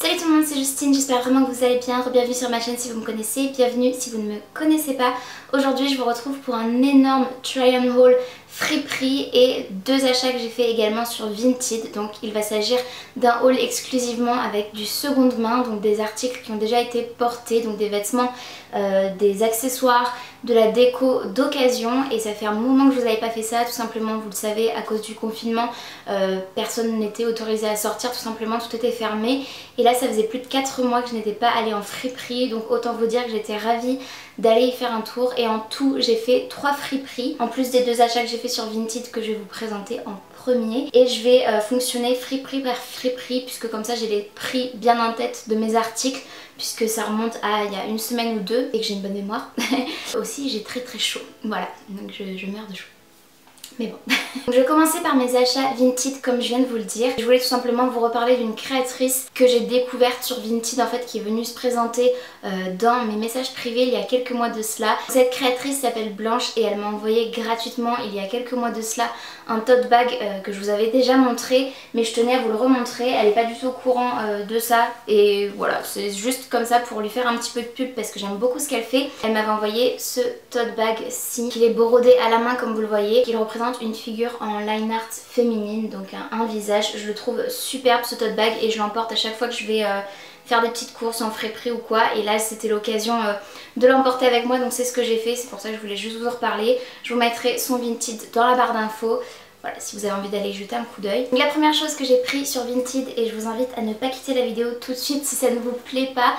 Salut tout le monde, c'est Justine, j'espère vraiment que vous allez bien. Bienvenue sur ma chaîne si vous me connaissez, bienvenue si vous ne me connaissez pas. Aujourd'hui je vous retrouve pour un énorme try on haul Friperie et deux achats que j'ai fait également sur Vinted. Donc il va s'agir d'un haul exclusivement avec du seconde main, donc des articles qui ont déjà été portés, donc des vêtements, des accessoires, de la déco d'occasion. Et ça fait un moment que je vous avais pas fait ça, tout simplement, vous le savez, à cause du confinement, personne n'était autorisé à sortir, tout simplement tout était fermé. Et là ça faisait plus de 4 mois que je n'étais pas allée en friperie, donc autant vous dire que j'étais ravie d'aller y faire un tour. Et en tout j'ai fait 3 friperies, en plus des deux achats que j'ai fait sur Vinted que je vais vous présenter en premier. Et je vais fonctionner friperie par friperie, puisque comme ça j'ai les prix bien en tête de mes articles, puisque ça remonte à il y a une semaine ou deux et que j'ai une bonne mémoire. Aussi j'ai très chaud, voilà, donc je meurs de chaud. Mais bon. Donc je vais commencer par mes achats Vinted comme je viens de vous le dire. Je voulais tout simplement vous reparler d'une créatrice que j'ai découverte sur Vinted en fait, qui est venue se présenter dans mes messages privés il y a quelques mois de cela. Cette créatrice s'appelle Blanche et elle m'a envoyé gratuitement il y a quelques mois de cela un tote bag que je vous avais déjà montré, mais je tenais à vous le remontrer. Elle n'est pas du tout au courant de ça et voilà, c'est juste comme ça pour lui faire un petit peu de pub parce que j'aime beaucoup ce qu'elle fait. Elle m'avait envoyé ce tote bag-ci, qu'il est brodé à la main comme vous le voyez, qu'il représente une figure en line art féminine, donc un visage. Je le trouve superbe ce tote bag et je l'emporte à chaque fois que je vais faire des petites courses en friperie ou quoi, et là c'était l'occasion de l'emporter avec moi, donc c'est ce que j'ai fait, c'est pour ça que je voulais juste vous en reparler. Je vous mettrai son Vinted dans la barre d'infos, voilà, si vous avez envie d'aller jeter un coup d'œil. La première chose que j'ai pris sur Vinted, et je vous invite à ne pas quitter la vidéo tout de suite si ça ne vous plaît pas,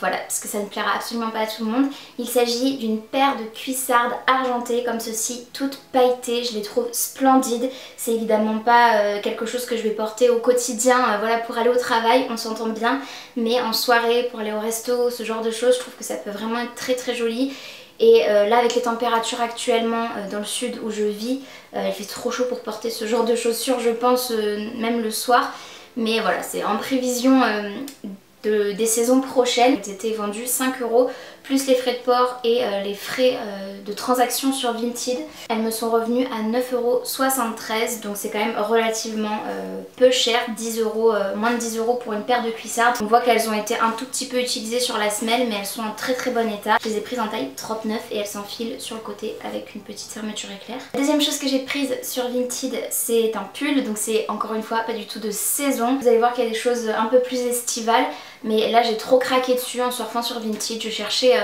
voilà, parce que ça ne plaira absolument pas à tout le monde. Il s'agit d'une paire de cuissardes argentées comme ceci, toutes pailletées. Je les trouve splendides. C'est évidemment pas quelque chose que je vais porter au quotidien, voilà, pour aller au travail, on s'entend bien, mais en soirée, pour aller au resto, ce genre de choses, je trouve que ça peut vraiment être très joli. Et là avec les températures actuellement dans le sud où je vis, il fait trop chaud pour porter ce genre de chaussures, je pense, même le soir. Mais voilà, c'est en prévision des saisons prochaines. Elles étaient vendues 5 € plus les frais de port et les frais de transaction sur Vinted. Elles me sont revenues à 9,73 €, donc c'est quand même relativement peu cher, 10 €, moins de 10 € pour une paire de cuissardes. On voit qu'elles ont été un tout petit peu utilisées sur la semelle, mais elles sont en très bon état. Je les ai prises en taille 39 et elles s'enfilent sur le côté avec une petite fermeture éclair. La deuxième chose que j'ai prise sur Vinted, c'est un pull, donc c'est encore une fois pas du tout de saison. Vous allez voir qu'il y a des choses un peu plus estivales, mais là j'ai trop craqué dessus en surfant sur Vinted. Je cherchais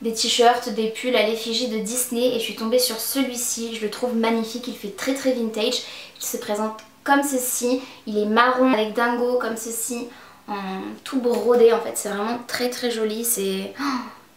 des t-shirts, des pulls à l'effigie de Disney et je suis tombée sur celui-ci. Je le trouve magnifique, il fait très vintage. Il se présente comme ceci, il est marron avec dingo comme ceci, en tout brodé en fait. C'est vraiment très joli, c'est...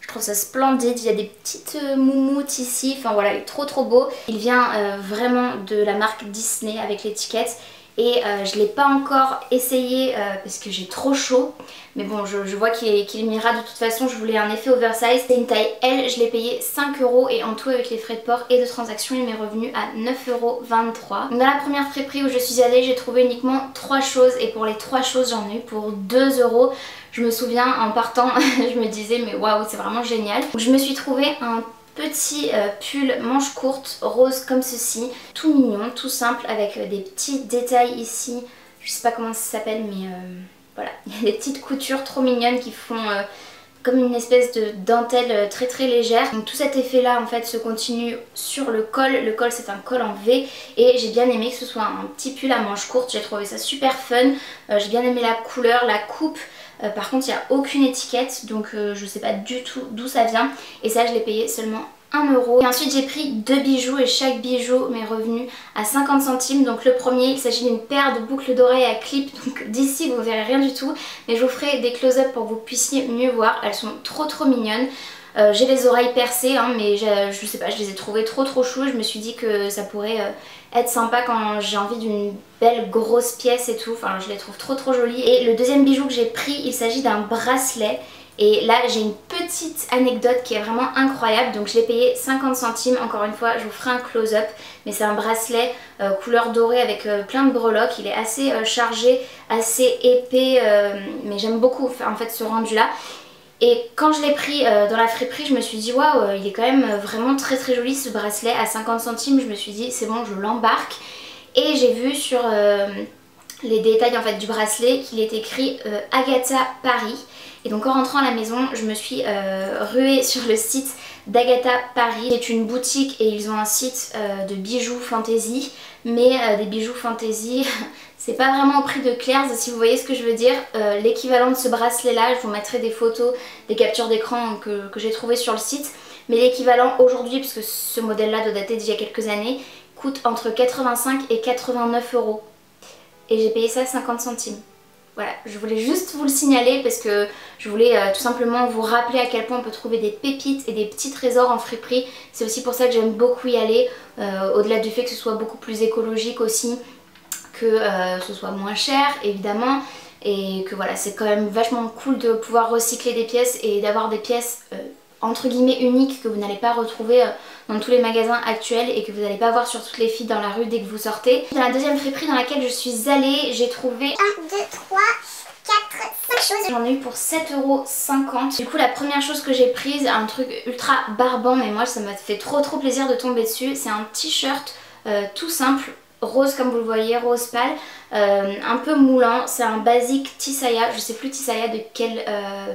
je trouve ça splendide, il y a des petites moumoutes ici, enfin voilà, il est trop beau. Il vient vraiment de la marque Disney avec l'étiquette. Et je ne l'ai pas encore essayé parce que j'ai trop chaud. Mais bon, je vois qu'il m'ira de toute façon. Je voulais un effet oversize. C'est une taille L, je l'ai payé 5 € et en tout avec les frais de port et de transaction, il m'est revenu à 9,23 €. Dans la première friperie où je suis allée, j'ai trouvé uniquement 3 choses. Et pour les 3 choses, j'en ai eu pour 2 €. Je me souviens en partant, je me disais mais waouh, c'est vraiment génial. Donc, je me suis trouvé un petit pull manche courte rose comme ceci, tout mignon, tout simple, avec des petits détails ici, je sais pas comment ça s'appelle, mais voilà, il y a des petites coutures trop mignonnes qui font comme une espèce de dentelle très légère. Donc tout cet effet là en fait se continue sur le col. Le col c'est un col en V et j'ai bien aimé que ce soit un petit pull à manche courte, j'ai trouvé ça super fun. J'ai bien aimé la couleur, la coupe. Par contre il n'y a aucune étiquette, donc je sais pas du tout d'où ça vient. Et ça je l'ai payé seulement 1 €. Et ensuite j'ai pris 2 bijoux et chaque bijou m'est revenu à 50 centimes. Donc le premier, il s'agit d'une paire de boucles d'oreilles à clip. Donc d'ici vous verrez rien du tout, mais je vous ferai des close-up pour que vous puissiez mieux voir. Elles sont trop mignonnes. J'ai les oreilles percées hein, mais je sais pas, je les ai trouvées trop chou. Je me suis dit que ça pourrait être sympa quand j'ai envie d'une belle grosse pièce et tout. Enfin je les trouve trop jolies. Et le deuxième bijou que j'ai pris, il s'agit d'un bracelet. Et là j'ai une petite anecdote qui est vraiment incroyable. Donc je l'ai payé 50 centimes, encore une fois je vous ferai un close-up. Mais c'est un bracelet couleur dorée avec plein de breloques. Il est assez chargé, assez épais, mais j'aime beaucoup en fait ce rendu là. Et quand je l'ai pris dans la friperie, je me suis dit waouh, il est quand même vraiment très joli ce bracelet à 50 centimes. Je me suis dit c'est bon, je l'embarque. Et j'ai vu sur les détails en fait du bracelet qu'il est écrit Agatha Paris. Et donc en rentrant à la maison, je me suis ruée sur le site d'Agatha Paris. C'est une boutique et ils ont un site de bijoux fantasy, mais des bijoux fantasy c'est pas vraiment au prix de Claire's, si vous voyez ce que je veux dire. L'équivalent de ce bracelet là, je vous mettrai des photos, des captures d'écran que j'ai trouvées sur le site, mais l'équivalent aujourd'hui, puisque ce modèle là doit dater d'il y a quelques années, coûte entre 85 et 89 euros. Et j'ai payé ça 50 centimes. Voilà, je voulais juste vous le signaler parce que je voulais tout simplement vous rappeler à quel point on peut trouver des pépites et des petits trésors en friperie. C'est aussi pour ça que j'aime beaucoup y aller, au-delà du fait que ce soit beaucoup plus écologique aussi, que ce soit moins cher évidemment, et que voilà, c'est quand même vachement cool de pouvoir recycler des pièces et d'avoir des pièces entre guillemets uniques que vous n'allez pas retrouver dans tous les magasins actuels et que vous n'allez pas voir sur toutes les filles dans la rue dès que vous sortez. Dans la deuxième friperie dans laquelle je suis allée, j'ai trouvé 1, 2, 3, 4, 5 choses. J'en ai eu pour 7,50 €. Du coup la première chose que j'ai prise, un truc ultra barbant, mais moi ça m'a fait trop plaisir de tomber dessus, c'est un t-shirt tout simple, rose comme vous le voyez, rose pâle, un peu moulant. C'est un basique Tisaya, je sais plus Tisaya de quel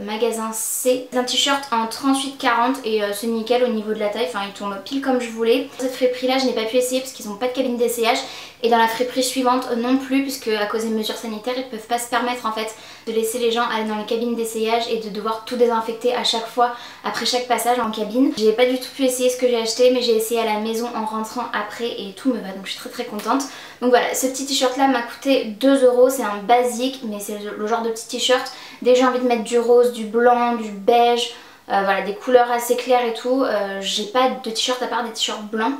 magasin c'est. C'est un t-shirt en 38-40 et c'est nickel au niveau de la taille, enfin il tombe pile comme je voulais. Cette friperie là je n'ai pas pu essayer parce qu'ils n'ont pas de cabine d'essayage, et dans la friperie suivante non plus, puisque à cause des mesures sanitaires ils ne peuvent pas se permettre en fait de laisser les gens aller dans les cabines d'essayage et de devoir tout désinfecter à chaque fois après chaque passage en cabine. J'ai pas du tout pu essayer ce que j'ai acheté, mais j'ai essayé à la maison en rentrant après et tout me va, donc je suis très contente. Donc voilà, ce petit t-shirt là m'a coûté 2 €, c'est un basique mais c'est le genre de petit t-shirt. Dès que j'ai envie de mettre du rose, du blanc, du beige, voilà, des couleurs assez claires et tout, j'ai pas de t-shirt à part des t-shirts blancs.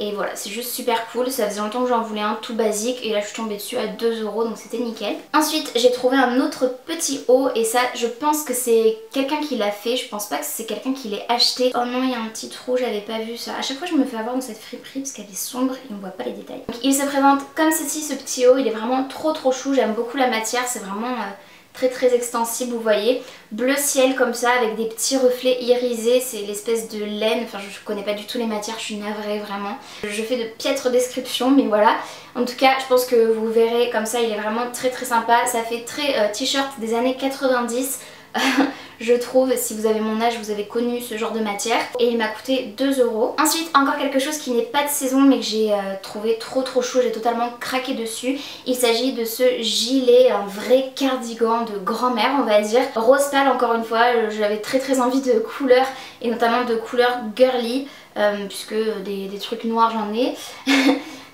Et voilà, c'est juste super cool, ça faisait longtemps que j'en voulais un tout basique et là je suis tombée dessus à 2 € donc c'était nickel. Ensuite j'ai trouvé un autre petit haut et ça je pense que c'est quelqu'un qui l'a fait, je pense pas que c'est quelqu'un qui l'ait acheté. Oh non, il y a un petit trou, j'avais pas vu ça. À chaque fois je me fais avoir dans cette friperie parce qu'elle est sombre et on voit pas les détails. Donc, il se présente comme ceci, ce petit haut, il est vraiment trop chou, j'aime beaucoup la matière, c'est vraiment très extensible, vous voyez, bleu ciel comme ça avec des petits reflets irisés, c'est l'espèce de laine, enfin je connais pas du tout les matières, je suis navrée vraiment, je fais de piètres descriptions mais voilà. En tout cas je pense que vous verrez comme ça, il est vraiment très sympa, ça fait très t-shirt des années 90 je trouve. Si vous avez mon âge, vous avez connu ce genre de matière, et il m'a coûté 2 €. Ensuite encore quelque chose qui n'est pas de saison mais que j'ai trouvé trop chaud, j'ai totalement craqué dessus. Il s'agit de ce gilet, un vrai cardigan de grand-mère on va dire, rose pâle encore une fois. J'avais très envie de couleurs et notamment de couleurs girly, puisque des trucs noirs j'en ai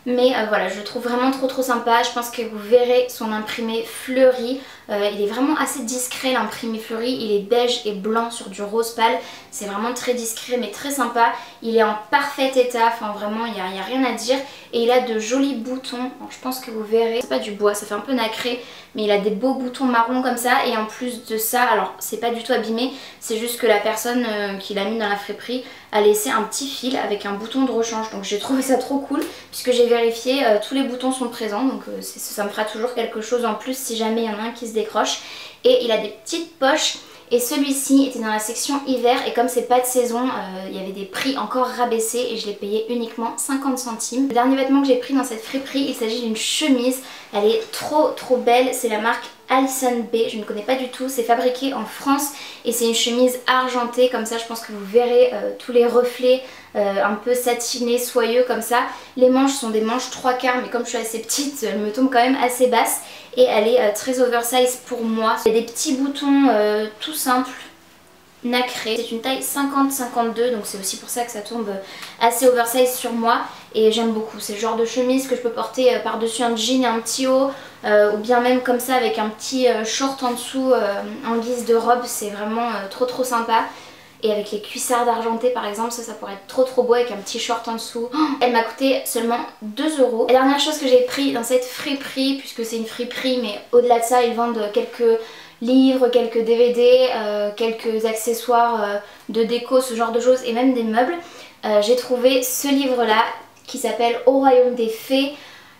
mais voilà, je le trouve vraiment trop sympa. Je pense que vous verrez son imprimé fleuri, il est vraiment assez discret l'imprimé fleuri, il est beige et blanc sur du rose pâle, c'est vraiment très discret mais très sympa. Il est en parfait état, enfin vraiment il n'y a rien à dire, et il a de jolis boutons. Alors, je pense que vous verrez, c'est pas du bois, ça fait un peu nacré, mais il a des beaux boutons marrons comme ça, et en plus de ça, alors c'est pas du tout abîmé, c'est juste que la personne qui l'a mis dans la friperie a laissé un petit fil avec un bouton de rechange, donc j'ai trouvé ça trop cool puisque j'ai vérifié, tous les boutons sont présents, donc ça me fera toujours quelque chose en plus si jamais il y en a un qui se décroche. Et il a des petites poches, et celui-ci était dans la section hiver, et comme c'est pas de saison, il y avait des prix encore rabaissés et je l'ai payé uniquement 50 centimes. Le dernier vêtement que j'ai pris dans cette friperie, il s'agit d'une chemise, elle est trop belle, c'est la marque Alison B, je ne connais pas du tout, c'est fabriqué en France et c'est une chemise argentée comme ça, je pense que vous verrez tous les reflets un peu satinés, soyeux comme ça. Les manches sont des manches 3/4 mais comme je suis assez petite, elle me tombe quand même assez basse et elle est très oversize pour moi. Il y a des petits boutons tout simples, nacré. C'est une taille 50-52 donc c'est aussi pour ça que ça tombe assez oversize sur moi et j'aime beaucoup. C'est le genre de chemise que je peux porter par-dessus un jean et un petit haut, ou bien même comme ça avec un petit short en dessous en guise de robe. C'est vraiment trop sympa. Et avec les cuissardes argentées par exemple, ça pourrait être trop beau avec un petit short en dessous. Oh, elle m'a coûté seulement 2 €. La dernière chose que j'ai pris dans cette friperie, puisque c'est une friperie mais au-delà de ça ils vendent quelques livres, quelques DVD, quelques accessoires de déco, ce genre de choses, et même des meubles. J'ai trouvé ce livre là qui s'appelle Au Royaume des Fées.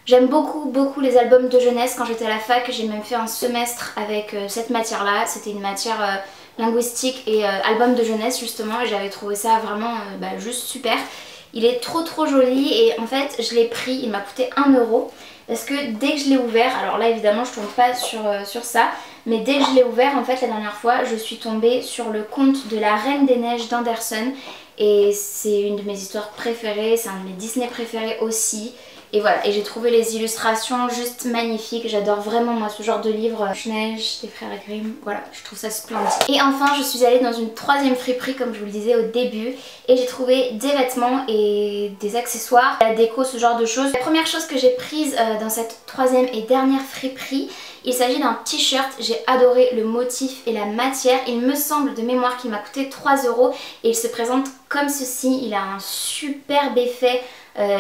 J'aime beaucoup les albums de jeunesse. Quand j'étais à la fac, j'ai même fait un semestre avec cette matière là, c'était une matière linguistique et album de jeunesse justement, et j'avais trouvé ça vraiment juste super. Il est trop joli et en fait je l'ai pris, il m'a coûté 1 €. parce que dès que je l'ai ouvert, alors là évidemment je tombe pas sur ça, mais dès que je l'ai ouvert en fait la dernière fois je suis tombée sur le conte de la Reine des Neiges d'Anderson et c'est une de mes histoires préférées, c'est un de mes Disney préférés aussi. Et voilà, et j'ai trouvé les illustrations juste magnifiques, j'adore vraiment moi ce genre de livre, Blanche-Neige, des frères Grimm, voilà, je trouve ça splendide. Et enfin je suis allée dans une troisième friperie comme je vous le disais au début, et j'ai trouvé des vêtements et des accessoires, la déco, ce genre de choses. La première chose que j'ai prise dans cette troisième et dernière friperie, il s'agit d'un t-shirt, j'ai adoré le motif et la matière, il me semble de mémoire qu'il m'a coûté 3 € et il se présente comme ceci, il a un superbe effet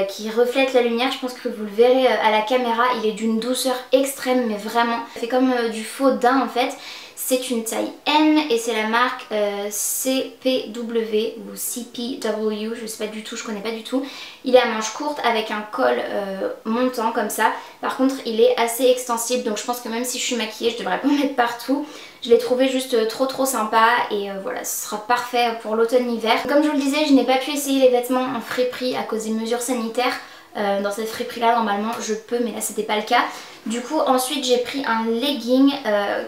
qui reflète la lumière, je pense que vous le verrez à la caméra, il est d'une douceur extrême mais vraiment, ça fait comme du faux daim en fait. C'est une taille N et c'est la marque CPW ou CPW, je sais pas du tout, je connais pas du tout. Il est à manches courtes avec un col montant comme ça. Par contre il est assez extensible donc je pense que même si je suis maquillée je devrais pas en mettre partout. Je l'ai trouvé juste trop sympa et voilà, ce sera parfait pour l'automne-hiver. Comme je vous le disais, je n'ai pas pu essayer les vêtements en friperie à cause des mesures sanitaires. Dans cette friperie là normalement je peux mais là c'était pas le cas. Du coup ensuite j'ai pris un legging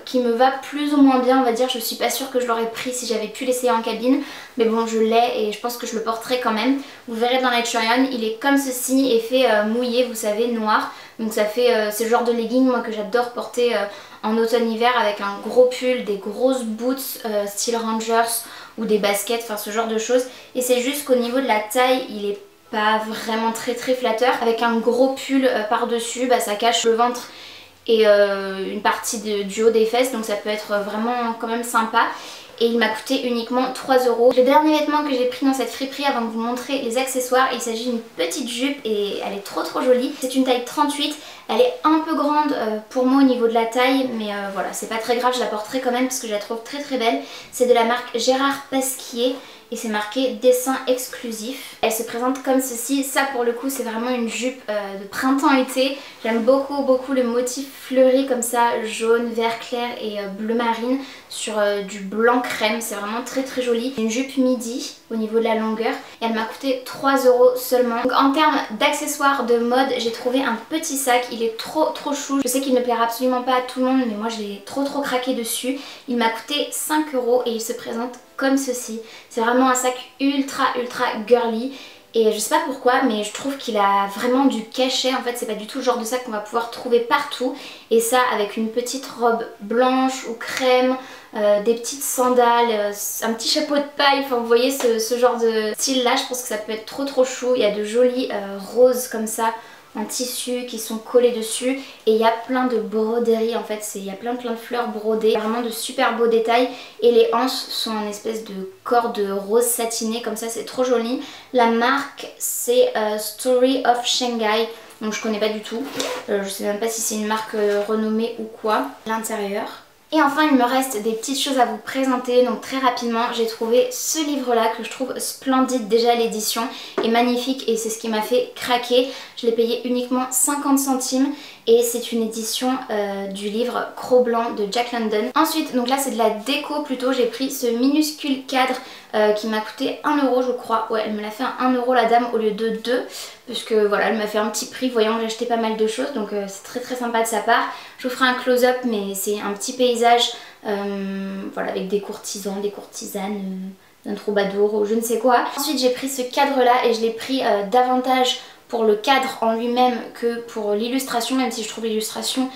qui me va plus ou moins bien on va dire. Je suis pas sûre que je l'aurais pris si j'avais pu l'essayer en cabine, mais bon je l'ai et je pense que je le porterai quand même. Vous verrez dans les try-on, il est comme ceci, effet mouillé vous savez, noir. Donc ça fait c'est le genre de legging moi que j'adore porter en automne-hiver avec un gros pull, des grosses boots style Rangers ou des baskets, enfin ce genre de choses. Et c'est juste qu'au niveau de la taille il est pas vraiment très flatteur. Avec un gros pull par dessus, bah, ça cache le ventre et une partie du haut des fesses, donc ça peut être vraiment quand même sympa. Et il m'a coûté uniquement 3 €. Le dernier vêtement que j'ai pris dans cette friperie avant de vous montrer les accessoires, il s'agit d'une petite jupe et elle est trop jolie. C'est une taille 38, elle est un peu grande pour moi au niveau de la taille, mais voilà, c'est pas très grave, je la porterai quand même parce que je la trouve très belle. C'est de la marque Gérard Pasquier et c'est marqué dessin exclusif. Elle se présente comme ceci, ça pour le coup c'est vraiment une jupe de printemps-été. J'aime beaucoup le motif fleuri comme ça, jaune, vert clair et bleu marine sur du blanc crème, c'est vraiment très joli. Une jupe midi au niveau de la longueur et elle m'a coûté 3 € seulement. Donc en termes d'accessoires de mode, j'ai trouvé un petit sac, il est trop chou. Je sais qu'il ne plaira absolument pas à tout le monde mais moi je l'ai trop craqué dessus. Il m'a coûté 5 € et il se présente comme ceci. C'est vraiment un sac ultra girly et je sais pas pourquoi mais je trouve qu'il a vraiment du cachet. En fait c'est pas du tout le genre de sac qu'on va pouvoir trouver partout, et ça avec une petite robe blanche ou crème, des petites sandales, un petit chapeau de paille, enfin vous voyez ce genre de style là, je pense que ça peut être trop chou. Il y a de jolis roses comme ça en tissu qui sont collés dessus et il y a plein de broderies en fait, il y a plein de fleurs brodées, vraiment de super beaux détails, et les hanches sont en espèce de corde rose satinée comme ça, c'est trop joli. La marque c'est Story of Shanghai, donc je connais pas du tout, je sais même pas si c'est une marque renommée ou quoi. L'intérieur. Et enfin il me reste des petites choses à vous présenter, donc très rapidement j'ai trouvé ce livre là que je trouve splendide. Déjà l'édition est magnifique et c'est ce qui m'a fait craquer. Je l'ai payé uniquement 50 centimes et c'est une édition du livre Cro-Blanc de Jack London. Ensuite, donc là c'est de la déco plutôt, j'ai pris ce minuscule cadre qui m'a coûté 1 € je crois. Ouais, elle me l'a fait à 1 € la dame au lieu de 2, puisque voilà, elle m'a fait un petit prix voyant que j'ai acheté pas mal de choses, donc c'est très sympa de sa part. Je vous ferai un close-up mais c'est un petit paysage voilà, avec des courtisans, des courtisanes, d'un troubadour ou je ne sais quoi. Ensuite j'ai pris ce cadre là et je l'ai pris davantage pour le cadre en lui-même que pour l'illustration, même si je trouve l'illustration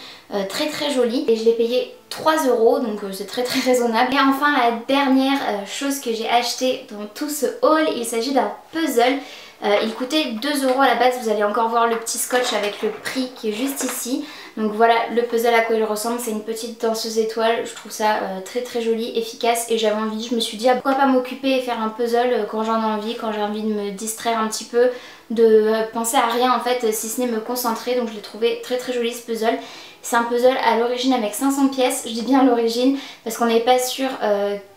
très jolie, et je l'ai payé 3 € donc c'est très raisonnable. Et enfin la dernière chose que j'ai acheté dans tout ce haul, il s'agit d'un puzzle. Il coûtait 2 € à la base, vous allez encore voir le petit scotch avec le prix qui est juste ici. Donc voilà le puzzle à quoi il ressemble, c'est une petite danseuse étoile, je trouve ça très joli, efficace, et j'avais envie, je me suis dit ah, pourquoi pas m'occuper et faire un puzzle quand j'en ai envie, quand j'ai envie de me distraire un petit peu, de penser à rien en fait si ce n'est me concentrer. Donc je l'ai trouvé très joli ce puzzle. C'est un puzzle à l'origine avec 500 pièces, je dis bien à l'origine parce qu'on n'est pas sûr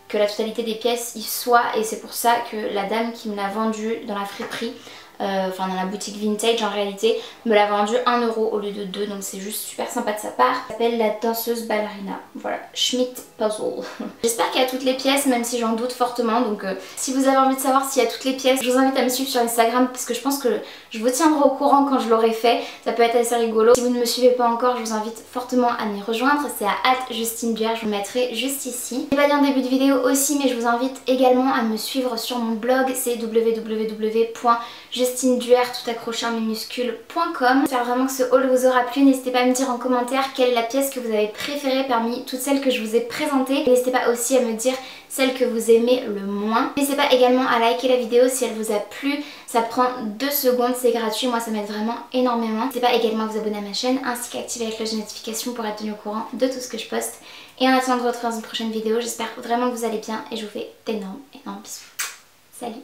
que la totalité des pièces y soit, et c'est pour ça que la dame qui me l'a vendu dans la friperie enfin dans la boutique vintage en réalité, me l'a vendu 1 € au lieu de 2, donc c'est juste super sympa de sa part. Elle s'appelle la danseuse ballerina, voilà, Schmidt Puzzle. J'espère qu'il y a toutes les pièces, même si j'en doute fortement, donc si vous avez envie de savoir s'il y a toutes les pièces, je vous invite à me suivre sur Instagram parce que je pense que je vous tiendrai au courant quand je l'aurai fait, ça peut être assez rigolo. Si vous ne me suivez pas encore, je vous invite fortement à m'y rejoindre, c'est à @JustineDuer, je vous mettrai juste ici. Je l'ai pas dit en début de vidéo aussi, mais je vous invite également à me suivre sur mon blog, c'est www.justineduer.com. J'espère vraiment que ce haul vous aura plu, n'hésitez pas à me dire en commentaire quelle est la pièce que vous avez préférée parmi toutes celles que je vous ai présentées. N'hésitez pas aussi à me dire celle que vous aimez le moins. N'hésitez pas également à liker la vidéo si elle vous a plu, ça prend 2 secondes, c'est gratuit, moi ça m'aide vraiment énormément. N'hésitez pas également à vous abonner à ma chaîne ainsi qu'à activer la cloche de notification pour être tenu au courant de tout ce que je poste. Et en attendant de vous retrouver dans une prochaine vidéo, j'espère vraiment que vous allez bien et je vous fais d'énormes bisous. Salut!